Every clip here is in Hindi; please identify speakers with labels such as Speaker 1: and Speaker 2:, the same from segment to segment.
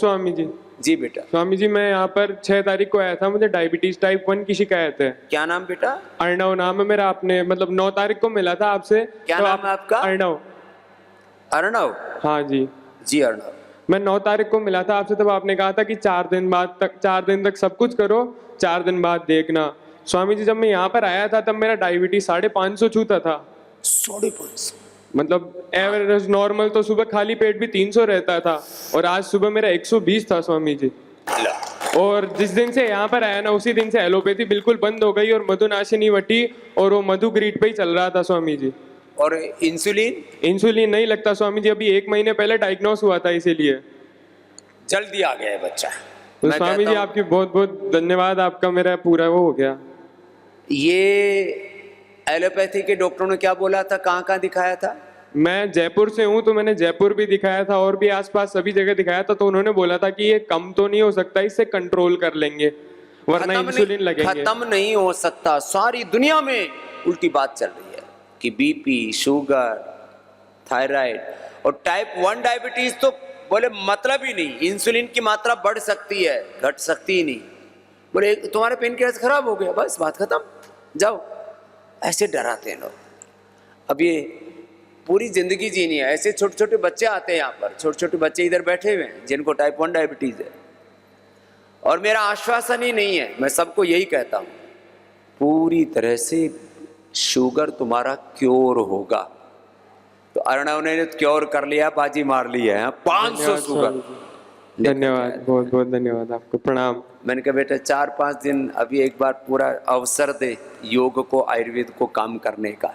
Speaker 1: स्वामी जी।
Speaker 2: जी बेटा।
Speaker 1: स्वामी जी मैं यहाँ पर 6 तारीख को आया था, मुझे डायबिटीज टाइप 1 की शिकायत है।
Speaker 2: क्या नाम बेटा?
Speaker 1: अर्णव नाम है मेरा। आपने मतलब 9 तारीख को मिला था आपसे।
Speaker 2: क्या
Speaker 1: तो
Speaker 2: नाम है आपका?
Speaker 1: अर्णव।
Speaker 2: अर्णव?
Speaker 1: हाँ जी।
Speaker 2: जी अर्णव।
Speaker 1: मैं 9 तारीख को मिला था आपसे, तब आपने कहा था कि 4 दिन तक सब कुछ करो, 4 दिन बाद देखना। स्वामी जी जब मैं यहाँ पर आया था तब मेरा डायबिटीज 550 छूता था।
Speaker 2: 550?
Speaker 1: मतलब एवरेज नॉर्मल तो सुबह खाली पेट भी 300 रहता था, और आज सुबह मेरा 120 था स्वामी जी। और जिस दिन से यहाँ पर आया ना, उसी दिन से एलोपैथी बिल्कुल बंद हो गई और मधुनाशिनी वटी और वो मधु ग्रीट पे ही चल रहा था स्वामी जी।
Speaker 2: और इंसुलिन?
Speaker 1: इंसुलिन नहीं लगता स्वामी जी, अभी 1 महीने पहले डायग्नोस हुआ था, इसीलिए
Speaker 2: जल्दी आ गया है बच्चा।
Speaker 1: तो स्वामी जी आपकी बहुत बहुत धन्यवाद, आपका मेरा पूरा वो हो गया।
Speaker 2: ये एलोपैथी के डॉक्टरों ने क्या बोला था? कहाँ कहाँ दिखाया था?
Speaker 1: मैं जयपुर से हूँ, तो मैंने जयपुर भी दिखाया था और भी आसपास सभी जगह दिखाया था, तो उन्होंने बोला था कि ये कम तो नहीं हो सकता, इससे कंट्रोल कर लेंगे वरना इंसुलिन लगेंगे।
Speaker 2: खत्म नहीं हो सकता। सारी दुनिया में उल्टी बात चल रही है कि बीपी, शुगर, थायराइड और टाइप 1 डायबिटीज तो बोले मतलब ही नहीं। इंसुलिन की मात्रा बढ़ सकती है, घट सकती ही नहीं। बोले तुम्हारे पेनक्रियास खराब हो गया, बस बात खत्म, जाओ। ऐसे डराते हैं लोग। अब ये पूरी जिंदगी जीनी है। ऐसे छोटे छोटे बच्चे आते हैं यहाँ पर, छोटे छोटे बच्चे इधर बैठे हुए हैं जिनको टाइप 1 डायबिटीज है। और मेरा आश्वासन ही नहीं है, मैं सबको यही कहता हूँ, पूरी तरह से शुगर तुम्हारा क्योर होगा। तो अर्णव ने क्योर कर लिया, बाजी मार ली है। 500 शुगर।
Speaker 1: धन्यवाद, बहुत बहुत धन्यवाद आपको, प्रणाम।
Speaker 2: मैंने कहा बेटा 4-5 दिन अभी एक बार पूरा अवसर दे योग को, आयुर्वेद को काम करने का।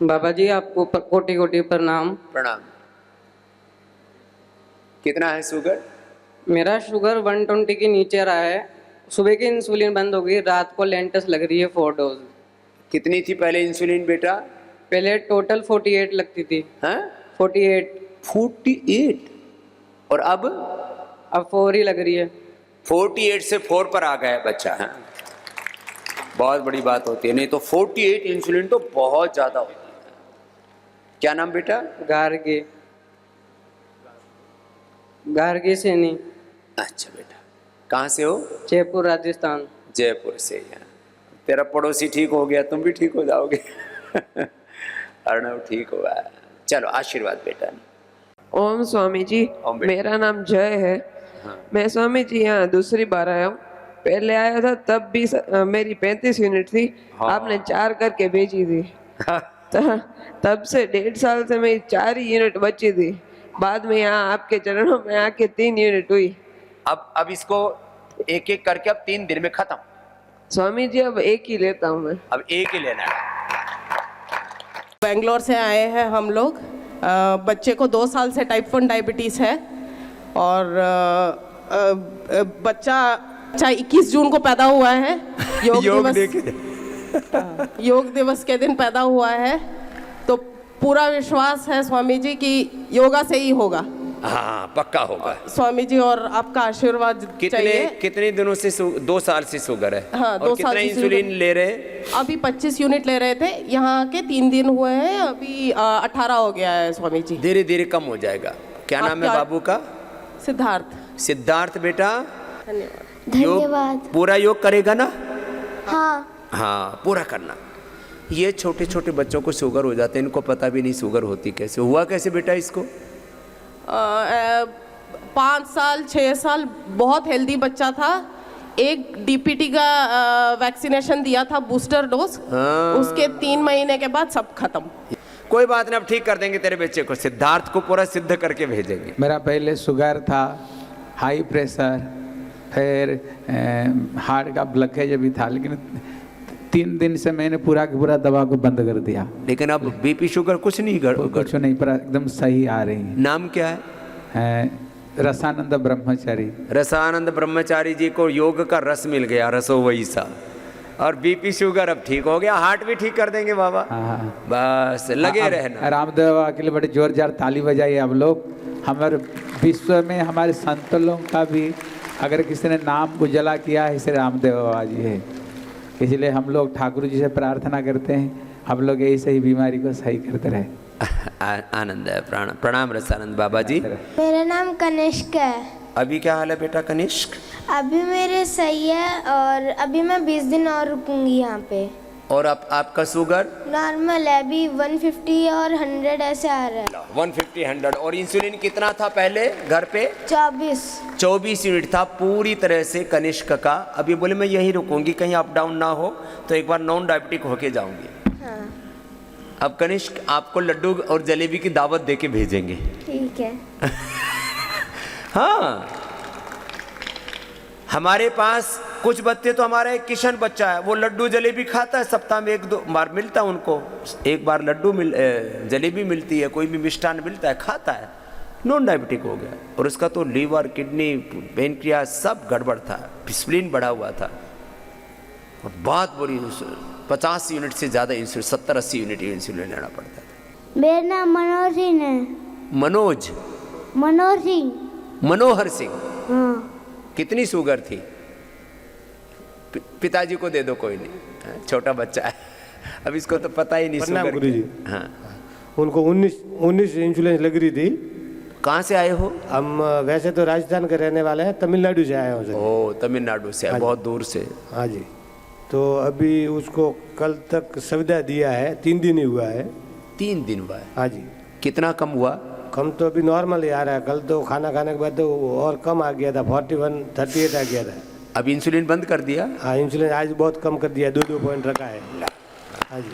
Speaker 3: बाबा जी आपको कोटि कोटि प्रणाम।
Speaker 2: प्रणाम। कितना है शुगर?
Speaker 3: मेरा शुगर 120 के नीचे रहा है। सुबह की इंसुलिन बंद हो गई, रात को लेंटस लग रही है 4 डोज।
Speaker 2: कितनी थी पहले इंसुलिन बेटा?
Speaker 3: पहले टोटल 48 लगती थी।
Speaker 2: हैं?
Speaker 3: 48
Speaker 2: और अब
Speaker 3: 4 ही लग रही है।
Speaker 2: 48 से 4 पर आ गया है बच्चा। है बहुत बड़ी बात होती है, नहीं तो 48 इंसुलिन तो बहुत ज्यादा होती है। क्या नाम बेटा? गार्गी से नहीं। अच्छा बेटा, कहाँ से हो?
Speaker 3: जयपुर राजस्थान।
Speaker 2: जयपुर से। यहाँ तेरा पड़ोसी ठीक हो गया, तुम भी ठीक हो जाओगे। अर्णव ठीक हुआ। चलो आशीर्वाद बेटा।
Speaker 4: ओम स्वामी जी। मेरा नाम जय है। मैं स्वामी जी यहाँ दूसरी बार आया हूँ। पहले आया था तब भी मेरी 35 यूनिट थी। आपने 4 करके भेजी थी। तब से 1.5 साल से मेरी 4 ही यूनिट बची थी। बाद में यहाँ आपके चरणों में आके 3 यूनिट हुई।
Speaker 2: अब इसको एक एक करके अब 3 दिन में खत्म।
Speaker 4: स्वामी जी अब एक ही लेता हूँ मैं।
Speaker 2: अब एक ही लेना है।
Speaker 5: बेंगलोर से आए हैं हम लोग। बच्चे को 2 साल से टाइप 1 डायबिटीज़ है और बच्चा 21 जून को पैदा हुआ है। योग दिवस के दिन पैदा हुआ है। तो पूरा विश्वास है स्वामी जी कि योगा से ही होगा।
Speaker 2: हाँ पक्का होगा
Speaker 5: स्वामी जी, और आपका आशीर्वाद चाहिए।
Speaker 2: कितने दिनों से 2 साल से शुगर है?
Speaker 5: हाँ, 2 साल से
Speaker 2: इंसुलिन ले रहे?
Speaker 5: अभी 25 यूनिट ले रहे थे, यहाँ के 3 दिन हुए हैं, अभी 18 हो गया है स्वामी जी।
Speaker 2: धीरे धीरे कम हो जाएगा। क्या नाम है बाबू का?
Speaker 5: सिद्धार्थ।
Speaker 2: सिद्धार्थ बेटा
Speaker 6: धन्यवाद।
Speaker 2: पूरा योग करेगा ना?
Speaker 6: हाँ
Speaker 2: पूरा करना। ये छोटे छोटे बच्चों को शुगर हो जाते हैं, इनको पता भी नहीं शुगर होती कैसे। हुआ कैसे बेटा इसको?
Speaker 5: 5 साल 6 साल बहुत हेल्दी बच्चा था। एक डीपीटी का वैक्सीनेशन दिया था, बूस्टर डोज। उसके 3 महीने के बाद सब खत्म।
Speaker 2: कोई बात नहीं, अब ठीक कर देंगे तेरे बच्चे को। सिद्धार्थ को पूरा सिद्ध करके भेजेंगे।
Speaker 7: मेरा पहले शुगर था, हाई प्रेशर, फिर हार्ट का ब्लॉकेज भी था, लेकिन 3 दिन से मैंने पूरा का पूरा दवा को बंद कर दिया।
Speaker 2: लेकिन अब बीपी शुगर कुछ नहीं
Speaker 7: कुछ नहीं, पर एकदम सही आ रही है।
Speaker 2: नाम क्या है?
Speaker 7: रसानंद ब्रह्मचारी।
Speaker 2: रसानंद ब्रह्मचारी जी को योग का रस मिल गया, रसो वैसा। और बीपी शुगर अब ठीक हो गया, हार्ट भी ठीक कर देंगे बाबा।
Speaker 7: हाँ
Speaker 2: बस लगे रहना।
Speaker 7: रामदेव बाबा के लिए बड़े जोरदार ताली बजाइए आप लोग। हमारे विश्व में हमारे संत लोगों का भी अगर किसी ने नाम उजला किया है, इसे रामदेव बाबा जी है। इसलिए हम लोग ठाकुर जी से प्रार्थना करते हैं, हम लोग यही सही बीमारी को सही करते रहे।
Speaker 2: आनंद है। प्रणाम रसानंद बाबा जी।
Speaker 6: मेरा नाम कनिष्क है।
Speaker 2: अभी क्या हाल है बेटा कनिष्क?
Speaker 6: अभी मेरे सही है और अभी मैं 20 दिन और रुकूंगी यहाँ पे।
Speaker 2: और आपका शुगर?
Speaker 6: नॉर्मल है, अभी 150 और 100 ऐसे आ रहा है।
Speaker 2: 150 100। और इंसुलिन कितना था पहले घर पे?
Speaker 6: 24
Speaker 2: यूनिट था पूरी तरह से कनिष्क का। अभी बोले मैं यहीं रुकूंगी, कहीं अप डाउन ना हो, तो एक बार नॉन डायबिटिक होके जाऊंगी।
Speaker 6: हाँ
Speaker 2: अब कनिष्क आपको लड्डू और जलेबी की दावत देके भेजेंगे।
Speaker 6: ठीक है।
Speaker 2: हाँ, हमारे पास कुछ बच्चे तो, हमारा एक किशन बच्चा है, वो लड्डू जलेबी खाता है, सप्ताह में 1-2 बार मिलता है उनको, एक बार लड्डू जलेबी मिलती है, कोई भी मिष्ठान मिलता है, खाता है, नॉन डायबिटिक हो गया। और उसका तो लीवर, किडनी, पेनक्रियास सब गड़बड़ था, स्प्लीन बढ़ा हुआ था, और बहुत बुरी 50 यूनिट से ज़्यादा इंसुलिन, 70-80 यूनिट इंसुलिन लेना पड़ता था।
Speaker 6: मेरा नाम मनोहर सिंह है।
Speaker 2: मनोहर सिंह।
Speaker 6: हाँ।
Speaker 2: कितनी शुगर थी? पिताजी को दे दो, कोई नहीं, छोटा बच्चा है, अब इसको तो पता ही नहीं शुगर
Speaker 8: गुरुजी।
Speaker 2: हाँ,
Speaker 8: उनको 19 इंसुलिन लग रही थी।
Speaker 2: कहाँ से आए हो?
Speaker 8: हम वैसे तो राजस्थान के रहने वाले हैं, तमिलनाडु से आए हैं।
Speaker 2: ओ, तमिलनाडु से, बहुत दूर से।
Speaker 8: हाँ जी। तो अभी उसको कल तक सुविधा दिया है, 3 दिन ही हुआ है।
Speaker 2: 3 दिन हुआ है?
Speaker 8: हाँ जी।
Speaker 2: कितना कम हुआ?
Speaker 8: कम तो अभी नॉर्मल ही आ रहा है, कल तो खाना खाने के बाद तो और कम आ गया था, 41-38 आ गया था।
Speaker 2: अब इंसुलिन बंद कर दिया?
Speaker 8: हाँ, इंसुलिन आज बहुत कम कर दिया, 2-2 पॉइंट रखा है। हाँ जी,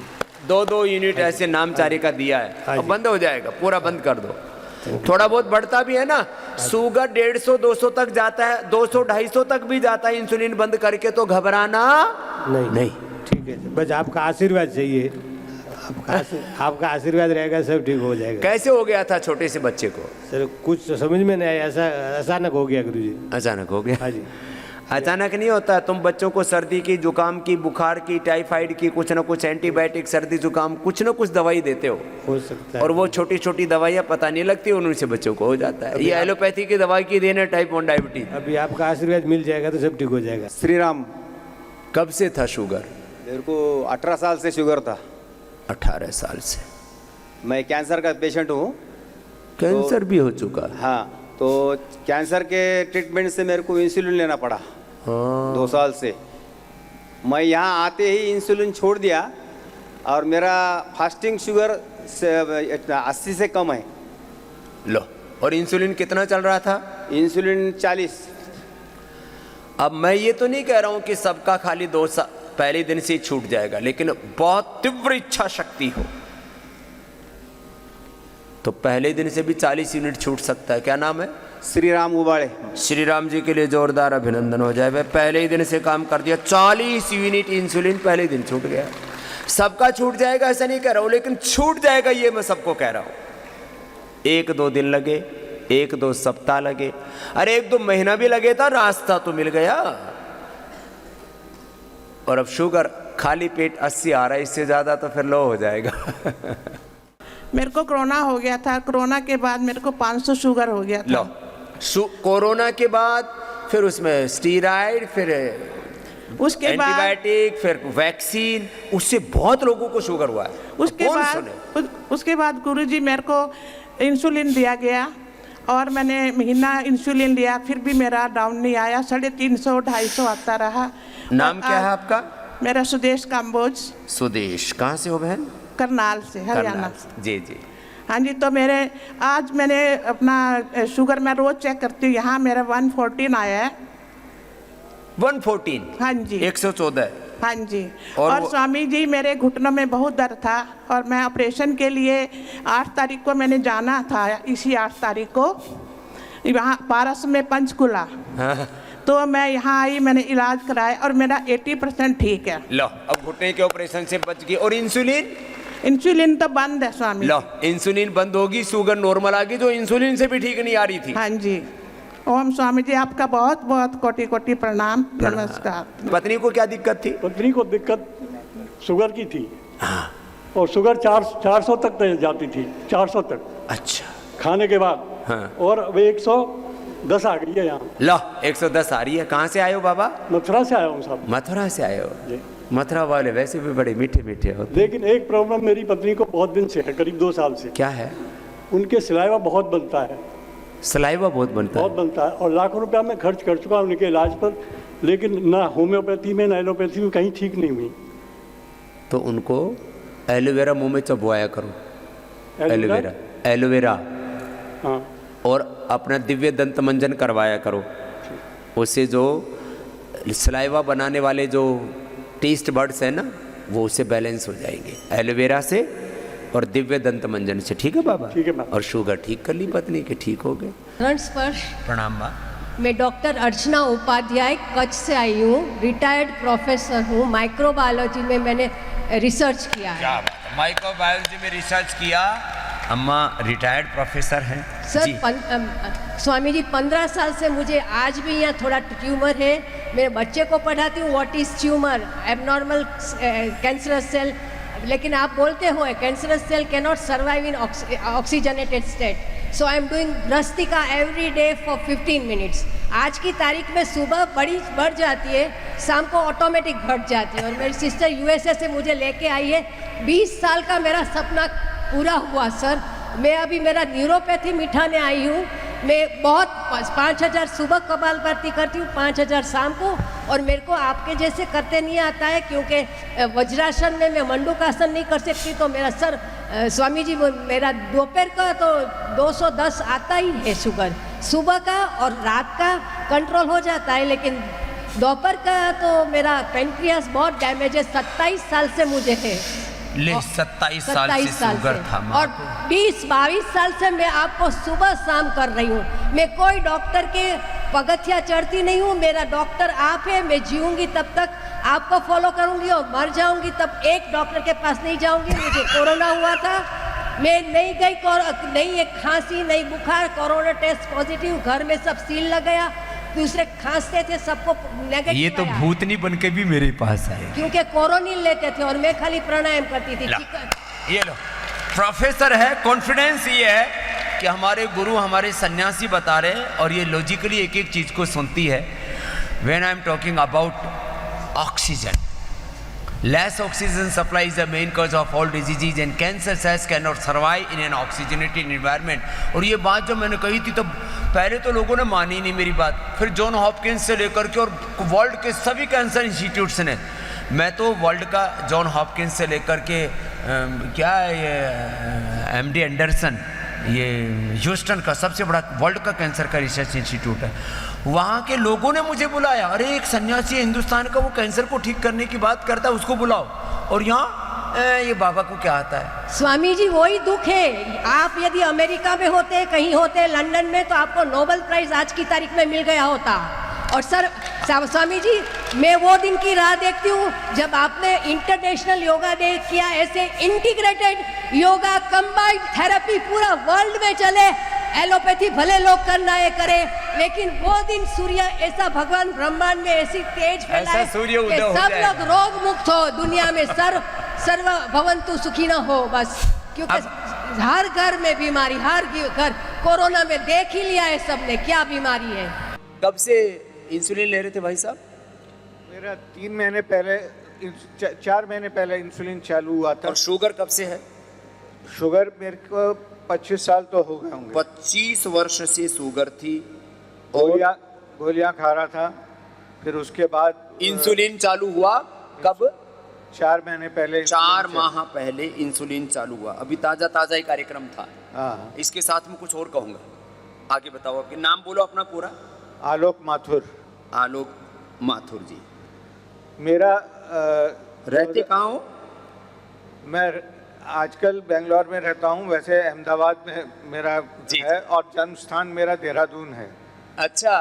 Speaker 2: 2-2 यूनिट ऐसे नामचारी का दिया है।
Speaker 8: हाँ
Speaker 2: अब
Speaker 8: जी।
Speaker 2: बंद हो जाएगा, पूरा बंद कर दो। थोड़ा बहुत बढ़ता भी है ना, शुगर 150-200 तक जाता है, 200-250 तक भी जाता है इंसुलिन बंद करके, तो घबराना नहीं।
Speaker 8: ठीक है, बस आपका आशीर्वाद चाहिए, आपका आशीर्वाद रहेगा, सब ठीक हो जाएगा।
Speaker 2: कैसे हो गया था छोटे से बच्चे को?
Speaker 8: सर कुछ तो समझ में नहीं आया, ऐसा अचानक हो गया गुरुजी।
Speaker 2: अचानक हो गया?
Speaker 8: हाँ जी।
Speaker 2: अचानक नहीं होता, तुम बच्चों को सर्दी की, जुकाम की, बुखार की, टाइफाइड की, कुछ ना कुछ एंटीबायोटिक, सर्दी जुकाम कुछ ना कुछ दवाई देते
Speaker 8: हो सकता है।
Speaker 2: और वो छोटी छोटी दवाइयाँ पता नहीं लगती, उनसे बच्चों को हो जाता है। ये एलोपैथी की दवाई की देने टाइप 1 डायबिटीज।
Speaker 8: अभी आपका आशीर्वाद मिल जाएगा तो सब ठीक हो जाएगा।
Speaker 9: श्री राम।
Speaker 2: कब से था शुगर?
Speaker 9: मेरे को 18 साल से शुगर था।
Speaker 2: 18 साल से?
Speaker 9: मैं कैंसर का पेशेंट हूँ।
Speaker 2: कैंसर भी हो चुका?
Speaker 9: हाँ, तो कैंसर के ट्रीटमेंट से मेरे को इंसुलिन लेना पड़ा।
Speaker 2: हाँ।
Speaker 9: 2 साल से मैं यहाँ आते ही इंसुलिन छोड़ दिया और मेरा फास्टिंग शुगर 80 से कम है।
Speaker 2: लो, और इंसुलिन कितना चल रहा था?
Speaker 9: इंसुलिन 40।
Speaker 2: अब मैं ये तो नहीं कह रहा हूँ कि सबका खाली 2 साल पहले दिन से ही छूट जाएगा, लेकिन बहुत तीव्र इच्छा शक्ति हो तो पहले दिन से भी 40 यूनिट छूट सकता है। क्या नाम है?
Speaker 9: श्री राम उबाड़े।
Speaker 2: श्री राम जी के लिए जोरदार अभिनंदन हो जाए। वह पहले ही दिन से काम कर दिया, 40 यूनिट इंसुलिन पहले दिन छूट गया। सबका छूट जाएगा ऐसा नहीं कह रहा हूँ, लेकिन छूट जाएगा ये मैं सबको कह रहा हूँ। 1-2 दिन लगे, 1-2 सप्ताह लगे, अरे 1-2 महीना भी लगे था, रास्ता तो मिल गया। और अब शुगर खाली पेट 80 आ रहा है, इससे ज्यादा तो फिर लो हो जाएगा।
Speaker 5: मेरे को कोरोना हो गया था, कोरोना के बाद मेरे को 500 शुगर हो गया था।
Speaker 2: कोरोना के बाद फिर उसमें स्टीराइड, फिर
Speaker 5: उसके बाद
Speaker 2: एंटीबायोटिक, फिर वैक्सीन, उससे बहुत लोगों को शुगर हुआ है।
Speaker 5: उसके बाद गुरुजी मेरे को इंसुलिन दिया गया और मैंने महीना इंसुलिन लिया, फिर भी मेरा डाउन नहीं आया, 350-250 आता रहा।
Speaker 2: नाम क्या है आपका?
Speaker 5: मेरा सुदेश काम्बोज।
Speaker 2: सुदेश, कहाँ से हो बहन?
Speaker 5: करनाल से, हरियाणा।
Speaker 2: जी जी।
Speaker 5: हाँ जी, तो आज मैंने अपना शुगर मैं रोज चेक करती हूँ, यहाँ मेरा 114 आया है।
Speaker 2: 114?
Speaker 5: हाँ जी।
Speaker 2: 114?
Speaker 5: हाँ जी।
Speaker 2: और
Speaker 5: स्वामी जी, मेरे घुटनों में बहुत दर्द था और मैं ऑपरेशन के लिए 8 तारीख को मैंने जाना था, इसी 8 तारीख को वहाँ पारस में पंचकुला।
Speaker 2: हाँ।
Speaker 5: तो मैं यहाँ आई, मैंने इलाज कराया और मेरा 80% ठीक है।
Speaker 2: लो, अब घुटने के ऑपरेशन से बच गई। और
Speaker 5: इंसुलिन तो बंद है स्वामी।
Speaker 2: लो, इंसुलिन बंद होगी, शुगर नॉर्मल आ गई, जो इंसुलिन से भी ठीक नहीं आ रही थी।
Speaker 5: हाँ जी। ओम स्वामी जी, आपका बहुत बहुत कोटि प्रणाम, नमस्कार।
Speaker 2: पत्नी को क्या दिक्कत थी?
Speaker 10: पत्नी को दिक्कत शुगर की थी।
Speaker 2: हाँ।
Speaker 10: और शुगर 400 तक जाती थी, 400 तक।
Speaker 2: अच्छा।
Speaker 10: खाने के बाद।
Speaker 2: हाँ।
Speaker 10: और अब 110 आ गई है यहाँ।
Speaker 2: लो, 110 आ रही है। कहाँ से आए हो बाबा?
Speaker 10: मथुरा से आया हूँ साहब।
Speaker 2: मथुरा से आए हो?
Speaker 10: जी।
Speaker 2: मथुरा वाले वैसे भी बड़े मीठे मीठे होते।
Speaker 10: लेकिन एक प्रॉब्लम मेरी पत्नी को बहुत दिन से है, करीब 2 साल से।
Speaker 2: क्या है?
Speaker 10: उनके सिलाइवा बहुत बनता है।
Speaker 2: सलाइवा बहुत बनता
Speaker 10: बहुत
Speaker 2: है।
Speaker 10: बनता है और लाखों रुपया मैं खर्च कर चुका हूँ उनके इलाज पर, लेकिन ना होम्योपैथी में ना एलोपैथी में कहीं ठीक नहीं हुई।
Speaker 2: तो उनको एलोवेरा मुंह में चबवाया करो, एलोवेरा, एलोवेरा,
Speaker 10: हाँ
Speaker 2: और अपना दिव्य दंत मंजन करवाया करो। उससे जो सलाइवा बनाने वाले जो टेस्ट बर्ड्स है ना, वो उससे बैलेंस हो जाएंगे, एलोवेरा से और दिव्य दंत मंजन से। ठीक है बाबा?
Speaker 10: ठीक है बाबा।
Speaker 2: और शुगर ठीक कर ली पत्नी के, ठीक हो गए।
Speaker 11: रण स्पर्श।
Speaker 2: प्रणाम माँ।
Speaker 11: मैं डॉक्टर अर्चना उपाध्याय कच्छ से आई हूँ, रिटायर्ड प्रोफेसर हूँ। माइक्रोबायोलॉजी में मैंने रिसर्च किया है।
Speaker 2: क्या बात है, माइक्रोबायोलॉजी में रिसर्च किया। अम्मा रिटायर्ड प्रोफेसर हैं
Speaker 11: सर
Speaker 2: जी।
Speaker 11: स्वामी जी 15 साल से मुझे आज भी यहाँ थोड़ा ट्यूमर है। मेरे बच्चे को पढ़ाती हूँ what is tumour, abnormal cancerous cell, लेकिन आप बोलते हो cancerous cell can not survive in oxygenated state. So I am doing bhastrika every day for 15 minutes. आज की तारीख में सुबह बढ़ जाती है, शाम को ऑटोमेटिक घट जाती है। और मेरी सिस्टर यूएसए से मुझे लेके आई है। 20 साल का मेरा सपना पूरा हुआ सर। मैं अभी मेरा न्यूरोपैथी मिठाने आई हूँ। मैं बहुत 5,000 सुबह कपाल भारती करती हूँ, 5,000 शाम को। और मेरे को आपके जैसे करते नहीं आता है, क्योंकि वज्रासन में मैं मंडूकासन नहीं कर सकती। तो मेरा सर स्वामी जी मेरा दोपहर का तो 210 आता ही है शुगर, सुबह का और रात का कंट्रोल हो जाता है, लेकिन दोपहर का तो मेरा पेनक्रियास बहुत डैमेज है। 27 साल से मुझे है।
Speaker 2: ले 27 साल से शुगर था माँ
Speaker 11: और 20-22 साल से मैं आपको सुबह शाम कर रही हूँ। मैं कोई डॉक्टर के पगथिया चढ़ती नहीं हूँ। मेरा डॉक्टर आप है। मैं जीऊँगी तब तक आपको फॉलो करूँगी और मर जाऊँगी तब एक डॉक्टर के पास नहीं जाऊँगी। मुझे कोरोना हुआ था, मैं नहीं गई, नहीं एक खांसी नहीं बुखार, कोरोना टेस्ट पॉजिटिव, घर में सब सील लग गया। दूसरे खांसते थे, सबको नेगेटिव।
Speaker 2: ये तो भूतनी बन के भी मेरे पास आए,
Speaker 11: क्योंकि कोरोनिल लेते थे और मैं खाली प्राणायाम करती थी।
Speaker 2: ये लो प्रोफेसर है। कॉन्फिडेंस ये है कि हमारे गुरु हमारे सन्यासी बता रहे हैं और ये लॉजिकली एक एक चीज को सुनती है। When I am talking about oxygen, less oxygen supply is the main cause of all diseases and cancer cells cannot survive in an oxygenated environment। और ये बात जब मैंने कही थी तो पहले तो लोगों ने मानी नहीं मेरी बात, फिर जॉन हॉपकिंस से लेकर के और वर्ल्ड के सभी कैंसर इंस्टीट्यूट्स ने, मैं तो वर्ल्ड का जॉन हॉपकिंस से लेकर के क्या ये एमडी एंडरसन, ये ह्यूस्टन का सबसे बड़ा वर्ल्ड का कैंसर का रिसर्च इंस्टीट्यूट है, वहाँ के लोगों ने मुझे बुलाया। अरे एक सन्यासी हिंदुस्तान का वो कैंसर को ठीक करने की बात करता है, उसको बुलाओ। और यहाँ ये बाबा को क्या आता है?
Speaker 11: स्वामी जी वही दुख है। आप यदि अमेरिका में होते, कहीं होते लंदन में, तो आपको नोबेल प्राइज आज की तारीख में मिल गया होता। और सर स्वामी जी मैं वो दिन की राह देखती हूँ जब आपने इंटरनेशनल योगा डे किया, ऐसे इंटीग्रेटेड योगा कंबाइंड थेरेपी पूरा वर्ल्ड में चले। एलोपैथी भले लोग करना है करे, लेकिन वो दिन सूर्य ऐसा भगवान ब्रह्मांड में ऐसी तेज फैलाए कि सब लोग रोग मुक्त हो दुनिया में। सर्व भवन्तु सुखिनः हो बस। क्योंकि हर घर में बीमारी, हर घर कोरोना में देख ही लिया है सबने क्या बीमारी है।
Speaker 2: कब से इंसुलिन ले रहे थे भाई साहब?
Speaker 12: मेरा 3 महीने पहले 4 महीने पहले इंसुलिन चालू हुआ था।
Speaker 2: और शुगर कब से है?
Speaker 12: शुगर मेरे को 25 साल तो हो गए होंगे।
Speaker 2: 25 वर्ष से शुगर थी।
Speaker 12: गोलियां खा रहा था। फिर उसके बाद
Speaker 2: इंसुलिन चालू हुआ कब?
Speaker 12: 4 महीने पहले।
Speaker 2: 4 माह पहले इंसुलिन चालू हुआ। अभी ताजा ताजा ही कार्यक्रम था।
Speaker 12: हाँ।
Speaker 2: इसके साथ में कुछ और कहूँगा, आगे बताओ। आपके नाम बोलो अपना पूरा।
Speaker 12: आलोक माथुर।
Speaker 2: आलोक माथुर जी।
Speaker 12: मेरा
Speaker 2: रहते कहाँ हो?
Speaker 12: मैं आजकल बेंगलोर में रहता हूँ, वैसे अहमदाबाद में मेरा है और जन्म स्थान मेरा देहरादून है।
Speaker 2: अच्छा।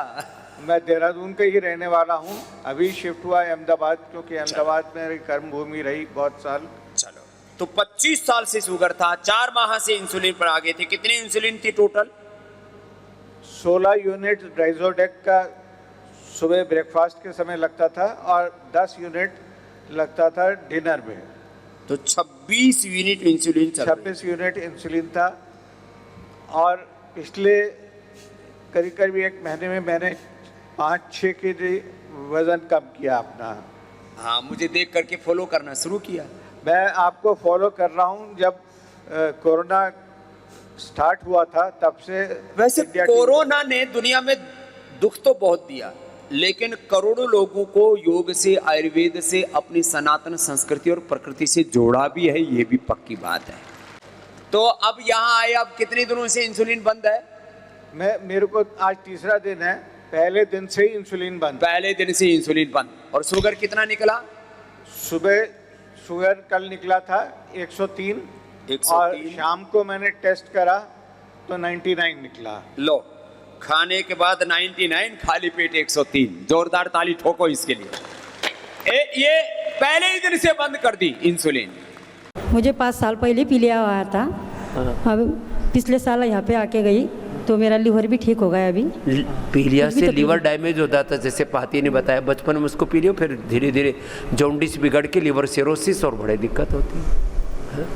Speaker 12: मैं देहरादून के ही रहने वाला हूँ। अभी शिफ्ट हुआ अहमदाबाद, क्योंकि अहमदाबाद मेरी कर्म भूमि रही बहुत साल।
Speaker 2: चलो, तो 25 साल से शुगर था, 4 माह से इंसुलिन पर आ गए थे। कितनी इंसुलिन थी टोटल?
Speaker 12: 16 यूनिट ड्राइजोडेक का सुबह ब्रेकफास्ट के समय लगता था और 10 यूनिट लगता था डिनर में।
Speaker 2: तो 26 यूनिट इंसुलिन
Speaker 12: 26 यूनिट इंसुलिन था। और पिछले करीब करीब 1 महीने में मैंने 5-6 केजी वजन कम किया अपना।
Speaker 2: हाँ, मुझे देख करके फॉलो करना शुरू किया।
Speaker 12: मैं आपको फॉलो कर रहा हूँ। जब कोरोना स्टार्ट हुआ था तब से
Speaker 2: वैसे
Speaker 12: इंडिया की-
Speaker 2: कोरोना ने दुनिया में दुख तो बहुत दिया, लेकिन करोड़ों लोगों को योग से, आयुर्वेद से, अपनी सनातन संस्कृति और प्रकृति से जोड़ा भी है, ये भी पक्की बात है। तो अब यहाँ आए, अब कितने दिनों से इंसुलिन बंद है?
Speaker 12: मेरे को आज तीसरा दिन है, पहले दिन से ही इंसुलिन बंद।
Speaker 2: पहले दिन से इंसुलिन बंद। और शुगर कितना निकला?
Speaker 12: सुबह शुगर कल निकला था 103 और शाम को मैंने टेस्ट करा तो 99 निकला।
Speaker 2: लो, खाने के बाद 99, खाली पेट 103। जोरदार ताली ठोको इसके लिए। ये पहले ही दिन से बंद कर दी इंसुलिन।
Speaker 13: मुझे 5 साल पहले पीलिया हुआ था। अब पिछले साल यहाँ पे आके गई तो मेरा लीवर भी ठीक हो गया। अभी
Speaker 2: पीलिया से लीवर डैमेज होता था, जैसे पाती ने बताया, बचपन में उसको पीलिया, फिर धीरे धीरे जॉन्डिस बिगड़ के लीवर सिरोसिस और बड़ी दिक्कत होती है।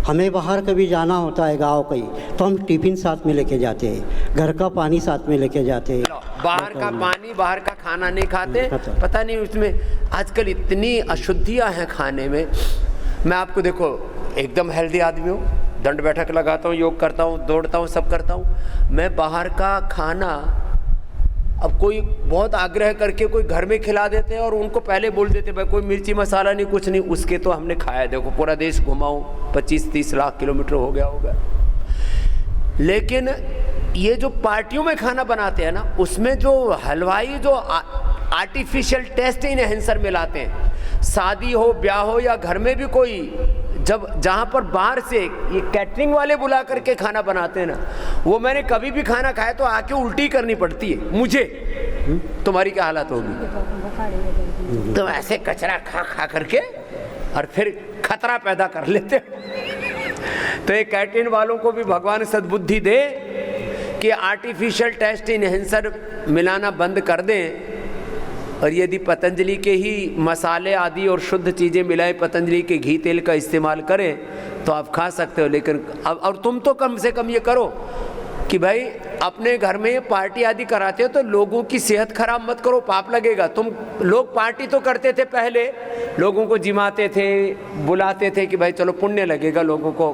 Speaker 14: हमें बाहर कभी जाना होता है गांव कहीं, तो हम टिफिन साथ में लेके जाते हैं, घर का पानी साथ में लेके जाते हैं।
Speaker 2: बाहर का पानी, बाहर का खाना नहीं खाते। पता नहीं उसमें आजकल इतनी अशुद्धियां हैं खाने में। मैं आपको देखो, एकदम हेल्दी आदमी हूँ, दंड बैठक लगाता हूँ, योग करता हूँ, दौड़ता हूँ, सब करता हूँ। मैं बाहर का खाना, अब कोई बहुत आग्रह करके कोई घर में खिला देते हैं और उनको पहले बोल देते भाई कोई मिर्ची मसाला नहीं, कुछ नहीं, उसके तो हमने खाया। देखो पूरा देश घुमाऊँ, 25-30 लाख किलोमीटर हो गया होगा। लेकिन ये जो पार्टियों में खाना बनाते हैं ना, उसमें जो हलवाई जो आर्टिफिशियल टेस्ट इनहेंसर मिलाते हैं, शादी हो, ब्याह हो या घर में भी कोई, जब जहाँ पर बाहर से ये कैटरिंग वाले बुला करके खाना बनाते हैं ना, वो मैंने कभी भी खाना खाया तो आके उल्टी करनी पड़ती है मुझे। तुम्हारी क्या हालत होगी? तो ऐसे कचरा खा खा करके और फिर खतरा पैदा कर लेते। तो ये कैटरिंग वालों को भी भगवान सद्बुद्धि दे कि आर्टिफिशियल टेस्ट इनहेंसर मिलाना बंद कर दें, और यदि पतंजलि के ही मसाले आदि और शुद्ध चीज़ें मिलाएं, पतंजलि के घी तेल का इस्तेमाल करें तो आप खा सकते हो। लेकिन अब और तुम तो कम से कम ये करो कि भाई अपने घर में पार्टी आदि कराते हो तो लोगों की सेहत खराब मत करो, पाप लगेगा। तुम लोग पार्टी तो करते थे पहले, लोगों को जिमाते थे, बुलाते थे कि भाई चलो पुण्य लगेगा लोगों को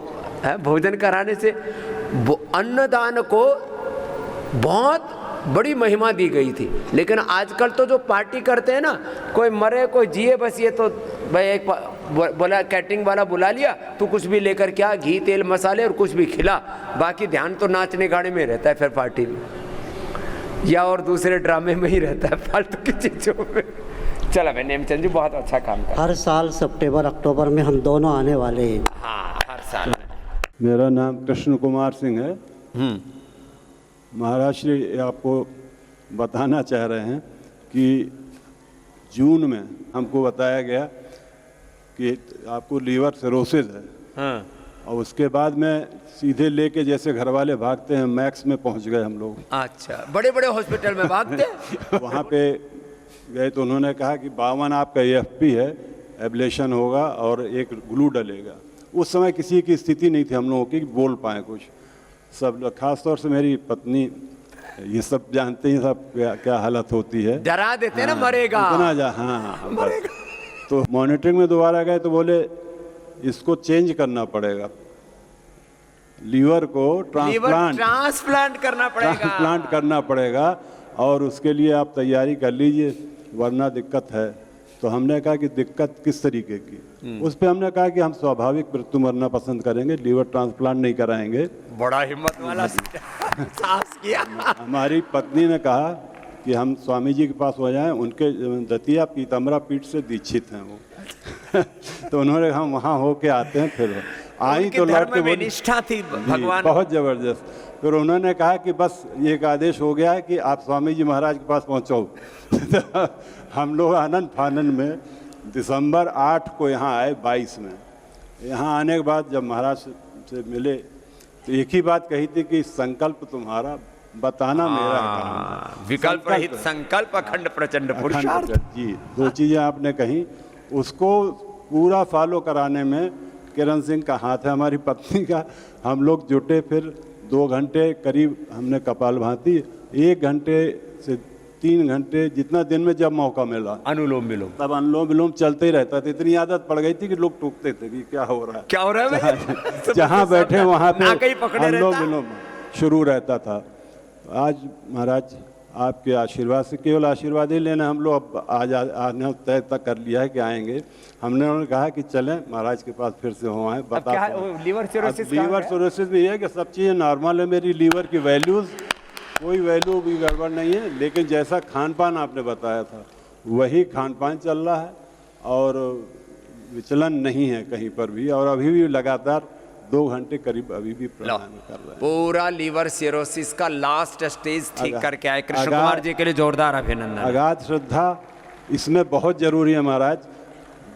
Speaker 2: भोजन कराने से। अन्नदान को बहुत बड़ी महिमा दी गई थी। लेकिन आजकल तो जो पार्टी करते हैं ना, कोई मरे कोई जिए, बस ये तो भाई एक बोला कैटरिंग वाला बुला लिया, तू कुछ भी लेकर क्या, घी तेल मसाले और कुछ भी खिला, बाकी ध्यान तो नाचने गाने में रहता है फिर पार्टी में, या और दूसरे ड्रामे में ही रहता है, फालतू की चीज़ों में। चला भाई नेमचंद जी, बहुत अच्छा काम कर।
Speaker 14: हर साल सितंबर अक्टूबर में हम दोनों आने वाले हैं।
Speaker 2: हाँ, हर साल।
Speaker 10: मेरा नाम कृष्ण कुमार सिंह है। महाराज श्री आपको बताना चाह रहे हैं कि जून में हमको बताया गया कि आपको लीवर सिरोसिस है।
Speaker 2: हाँ।
Speaker 10: और उसके बाद में सीधे लेके जैसे घर वाले भागते हैं, मैक्स में पहुंच गए हम लोग।
Speaker 2: अच्छा, बड़े बड़े हॉस्पिटल में भागते
Speaker 10: वहाँ पे गए तो उन्होंने कहा कि 52 आपका AFP है, एब्लेशन होगा और एक ग्लू डलेगा। उस समय किसी की स्थिति नहीं थी हम लोगों की बोल पाए कुछ। सब लोग, खास तौर से मेरी पत्नी, ये सब जानते हैं सब क्या हालत होती है,
Speaker 2: डरा देते हैं ना, मरेगा
Speaker 10: इतना जा। हाँ, मरेगा। तो मॉनिटरिंग में दोबारा गए तो बोले इसको चेंज करना पड़ेगा, लीवर को
Speaker 2: ट्रांसप्लांट
Speaker 10: करना पड़ेगा और उसके लिए आप तैयारी कर लीजिए वरना दिक्कत है। तो हमने कहा कि दिक्कत किस तरीके की? उस पर हमने कहा कि हम स्वाभाविक मृत्यु मरना पसंद करेंगे, लीवर ट्रांसप्लांट नहीं कराएंगे।
Speaker 2: बड़ा हिम्मत वाला साहस किया।
Speaker 10: हमारी पत्नी ने कहा कि हम स्वामी जी के पास हो जाएं, उनके दतिया पीतमरा पीठ से दीक्षित हैं वो। तो उन्होंने हम वहाँ हो के आते हैं, फिर आई तो लौट के
Speaker 2: निष्ठा थी भगवान,
Speaker 10: बहुत जबरदस्त। फिर उन्होंने कहा कि बस ये एक आदेश हो गया है कि आप स्वामी जी महाराज के पास पहुँचो। हम लोग आनंद फानन में दिसंबर 8 को यहाँ आए 22 में। यहाँ आने के बाद जब महाराज से मिले तो एक ही बात कही थी कि संकल्प तुम्हारा, बताना मेरा काम।
Speaker 2: विकल्प रहित संकल्प, अखंड प्रचंड पुरुषार्थ।
Speaker 10: जी, 2 चीज़ें आपने कही, उसको पूरा फॉलो कराने में किरण सिंह का हाथ है, हमारी पत्नी का। हम लोग जुटे, फिर 2 घंटे करीब हमने कपालभाति, 1 घंटे से 3 घंटे जितना दिन में जब मौका मिला
Speaker 2: अनुलोम विलोम,
Speaker 10: तब अनुलोम विलोम चलते ही रहता था। इतनी आदत पड़ गई थी कि लोग टूकते थे कि क्या हो रहा है,
Speaker 2: क्या हो रहा है भाई?
Speaker 10: जहाँ बैठे वहाँ
Speaker 2: नाक ही
Speaker 10: पे
Speaker 2: पकड़े
Speaker 10: अनुलोम
Speaker 2: रहता।
Speaker 10: विलोम शुरू रहता था। आज महाराज आपके आशीर्वाद से, केवल आशीर्वाद ही लेना, हम लोग अब आज आने तय तक कर लिया है कि आएंगे। हमने उन्होंने कहा कि चलें महाराज के पास फिर से हो आए। बता
Speaker 2: लीवर सिरोसिस,
Speaker 10: लीवर सिरोसिस भी है कि सब चीज़ें नॉर्मल है, मेरी लीवर की वैल्यूज़ कोई वैल्यू भी गड़बड़ नहीं है, लेकिन जैसा खान पान आपने बताया था वही खान पान चल रहा है और विचलन नहीं है कहीं पर भी, और अभी भी लगातार 2 घंटे करीब अभी भी प्राणायाम कर रहे हैं।
Speaker 2: पूरा लीवर सिरोसिस का लास्ट स्टेज ठीक करके आए। कृष्ण
Speaker 10: अगाध-
Speaker 2: कुमार जी के लिए जोरदार अभिनंदन।
Speaker 10: अगाध श्रद्धा इसमें बहुत जरूरी है महाराज।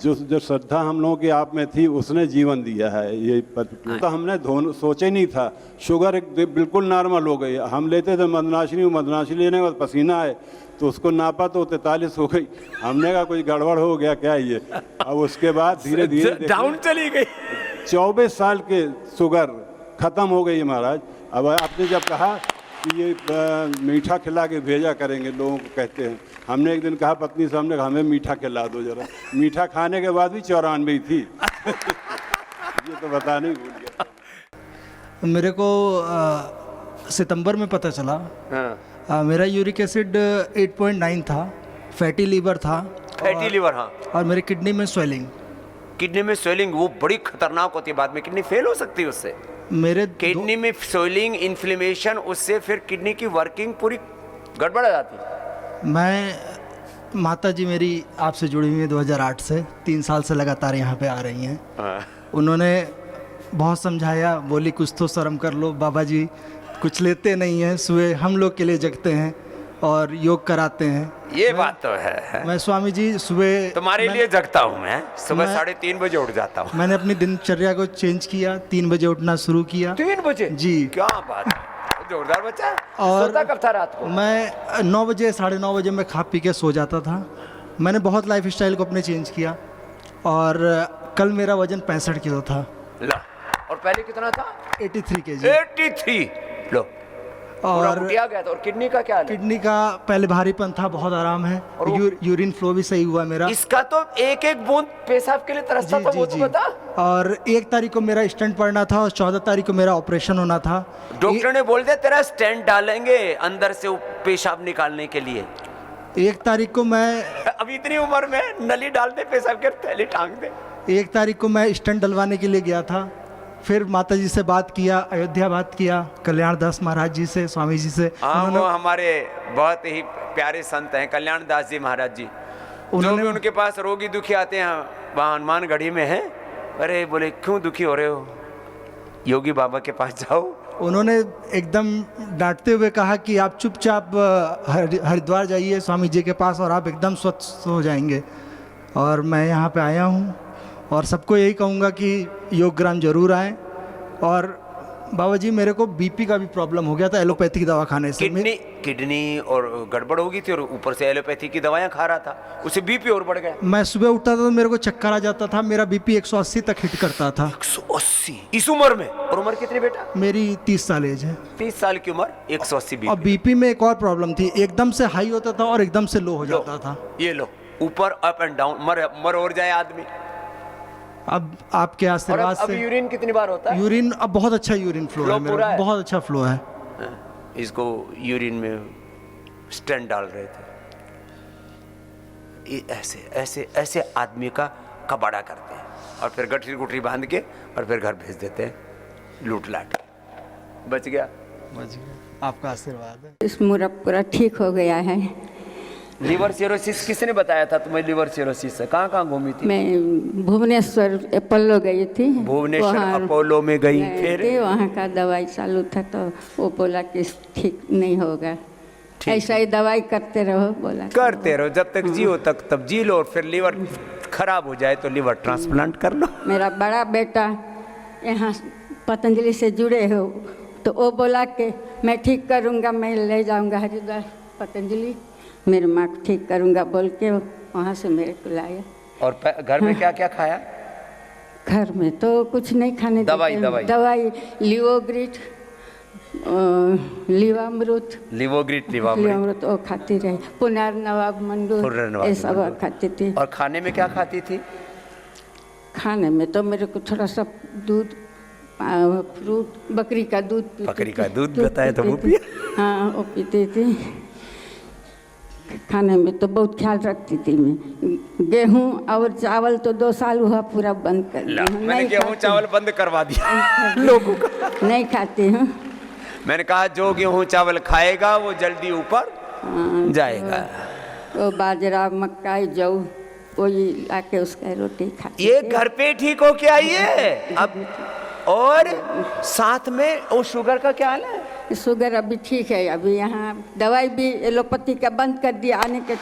Speaker 10: जो श्रद्धा हम लोगों की आप में थी उसने जीवन दिया है। ये तो हमने सोचा ही नहीं था। शुगर बिल्कुल नॉर्मल हो गई। हम लेते थे मदनाशिनी लेने के बाद पसीना आए तो उसको नापा तो 43 हो गई। हमने कहा कुछ गड़बड़ हो गया क्या ये। अब उसके बाद धीरे धीरे
Speaker 2: डाउन चली गई।
Speaker 10: 24 साल के शुगर खत्म हो गई है महाराज। अब आपने जब कहा कि ये मीठा खिला के भेजा करेंगे लोगों को, कहते हैं, हमने एक दिन कहा पत्नी से, हमने कहा हमें मीठा खिला दो जरा। मीठा खाने के बाद भी 94 थी। ये तो बताने ही भूल गया।
Speaker 15: मेरे को सितंबर में पता चला। मेरा यूरिक एसिड 8.9 था, फैटी लीवर था।
Speaker 2: फैटी लीवर, हाँ।
Speaker 15: और मेरी किडनी में स्वेलिंग।
Speaker 2: किडनी में स्वेलिंग वो बड़ी खतरनाक होती है, बाद में किडनी फेल हो सकती है उससे।
Speaker 15: मेरे
Speaker 2: किडनी में स्वेलिंग, इन्फ्लेमेशन, उससे फिर किडनी की वर्किंग पूरी गड़बड़ आ जाती है।
Speaker 15: मैं माता जी मेरी आपसे जुड़ी हुई है 2008 से, 3 साल से लगातार यहाँ पे आ रही हैं। उन्होंने बहुत समझाया, बोली कुछ तो शर्म कर लो, बाबा जी कुछ लेते नहीं हैं, सुबह हम लोग के लिए जगते हैं और योग कराते हैं।
Speaker 2: ये बात तो है।
Speaker 15: मैं स्वामी जी सुबह
Speaker 2: तुम्हारे लिए जगता हूँ मैं। सुबह 3:30 बजे उठ जाता हूँ।
Speaker 15: मैंने अपनी दिनचर्या को चेंज किया, 3 बजे उठना शुरू किया।
Speaker 2: 3 बजे?
Speaker 15: जी।
Speaker 2: क्या बात है, जोरदार बच्चा है।
Speaker 15: और
Speaker 2: सोता कब था रात को?
Speaker 15: मैं 9 बजे 9:30 बजे मैं खा पी के सो जाता था। मैंने बहुत लाइफ स्टाइल को अपने चेंज किया और कल मेरा वजन 65 किलो था।
Speaker 2: ला। और पहले कितना था?
Speaker 15: 83 केजी।
Speaker 2: 83। लो।
Speaker 15: और
Speaker 2: गया था। और किडनी का क्या है?
Speaker 15: किडनी का पहले भारीपन था, बहुत आराम है। और यूरिन फ्लो भी सही हुआ मेरा।
Speaker 2: इसका तो एक एक बूंद पेशाब के लिए तरसता था, वो तो बता।
Speaker 15: और 1 तारीख को मेरा स्टेंट पड़ना था और 14 तारीख को मेरा ऑपरेशन होना था।
Speaker 2: डॉक्टर ने बोल दिया तेरा स्टेंट डालेंगे अंदर से पेशाब निकालने के लिए।
Speaker 15: 1 तारीख को मैं,
Speaker 2: अभी इतनी उम्र में नली डाल दे, पेशाब के थैली टांग दे।
Speaker 15: 1 तारीख को मैं स्टेंट डलवाने के लिए गया था। फिर माता जी से बात किया, अयोध्या बात किया, कल्याण दास महाराज जी से, स्वामी जी से।
Speaker 2: हाँ, वो हमारे बहुत ही प्यारे संत हैं कल्याण दास जी महाराज जी। जो भी उनके पास रोगी दुखी आते हैं, वहाँ हनुमान गढ़ी में हैं। अरे बोले क्यों दुखी हो रहे हो, योगी बाबा के पास जाओ।
Speaker 15: उन्होंने एकदम डांटते हुए कहा कि आप चुपचाप हरिद्वार जाइए स्वामी जी के पास और आप एकदम स्वस्थ हो जाएंगे। और मैं यहाँ पे आया हूँ और सबको यही कहूँगा कि योग ग्राम जरूर आएँ। और बाबा जी मेरे को बीपी का भी प्रॉब्लम हो गया था एलोपैथिक दवा खाने से।
Speaker 2: किडनी और गड़बड़ हो गई थी और ऊपर से एलोपैथी की दवाएं खा रहा था, उससे बीपी और बढ़ गया।
Speaker 15: मैं सुबह उठता था तो मेरे को चक्कर आ जाता था, मेरा बीपी 180 तक हिट करता था।
Speaker 2: 180 इस उम्र में? और उम्र कितनी बेटा?
Speaker 15: मेरी 30 साल एज है।
Speaker 2: 30 साल की उम्र, 180 बीपी।
Speaker 15: और बीपी में एक और प्रॉब्लम थी, एकदम से हाई होता था और एकदम से लो हो जाता था।
Speaker 2: ये लो, ऊपर अप एंड डाउन, मर और जाए आदमी।
Speaker 15: अब आपके आशीर्वाद से।
Speaker 2: अब यूरिन कितनी बार होता है?
Speaker 15: यूरिन अब बहुत अच्छा यूरिन फ्लो है मेरा, बहुत अच्छा फ्लो है।
Speaker 2: इसको यूरिन में स्टेंट डाल रहे थे। ये ऐसे ऐसे ऐसे आदमी का कबाड़ा करते हैं और फिर गठरी गुठरी बांध के और फिर घर भेज देते हैं, लूट लाट। बच गया?
Speaker 15: बच गया, आपका आशीर्वाद है।
Speaker 16: इस मुरा पूरा ठीक हो गया है।
Speaker 2: लीवर सिरोसिस किसने बताया था तुम्हें? लीवर सिरोसिस से कहाँ घूमी थी?
Speaker 16: मैं भुवनेश्वर अपोलो गई थी।
Speaker 2: भुवनेश्वर अपोलो में गई, फिर
Speaker 16: वहाँ का दवाई चालू था तो वो बोला कि ठीक नहीं होगा, ऐसा ही दवाई करते रहो, बोला
Speaker 2: करते रहो जब तक जियो तब जी लो, और फिर लीवर खराब हो जाए तो लीवर ट्रांसप्लांट कर लो।
Speaker 16: मेरा बड़ा बेटा यहाँ पतंजलि से जुड़े हो तो वो बोला कि मैं ठीक करूँगा, मैं ले जाऊँगा हरिद्वार पतंजलि, मेरे माँ को ठीक करूँगा बोल के वहाँ से मेरे को लाया।
Speaker 2: और घर में क्या क्या खाया?
Speaker 16: घर में तो कुछ नहीं खाने
Speaker 2: दवाई
Speaker 16: दवाई लिवोग्रिट, लीवामृत
Speaker 2: लिवोग्रिट लिवामृत
Speaker 16: लीवामृत वो खाती रही, पुनर्नवाब मंडूर
Speaker 2: पुनर्नवाब
Speaker 16: ये सब
Speaker 2: मंडूर।
Speaker 16: खाती थी।
Speaker 2: और खाने में क्या खाती थी?
Speaker 16: खाने में तो मेरे को थोड़ा सा दूध, फ्रूट, बकरी का दूध पीती
Speaker 2: बकरी
Speaker 16: थी।
Speaker 2: का दूध बताया तो वो
Speaker 16: पीती थी। हाँ वो पीती थी। खाने में तो बहुत ख्याल रखती थी मैं। गेहूँ और चावल तो 2 साल हुआ पूरा बंद कर दिया हूँ।
Speaker 2: मैंने
Speaker 16: नहीं
Speaker 2: गेहूं
Speaker 16: खाती।
Speaker 2: चावल बंद करवा दिया लोगों का।
Speaker 16: नहीं खाती हूँ।
Speaker 2: मैंने कहा जो गेहूं चावल खाएगा वो जल्दी ऊपर जाएगा।
Speaker 16: वो बाजरा, मक्का, जौ वही लाके उसका रोटी खाती
Speaker 2: ये
Speaker 16: थी।
Speaker 2: घर पे ठीक हो के आई है अब। और साथ में वो शुगर का क्या हाल है?
Speaker 16: शुगर अभी ठीक है। अभी यहाँ दवाई भी एलोपैथी का बंद कर दिया आने के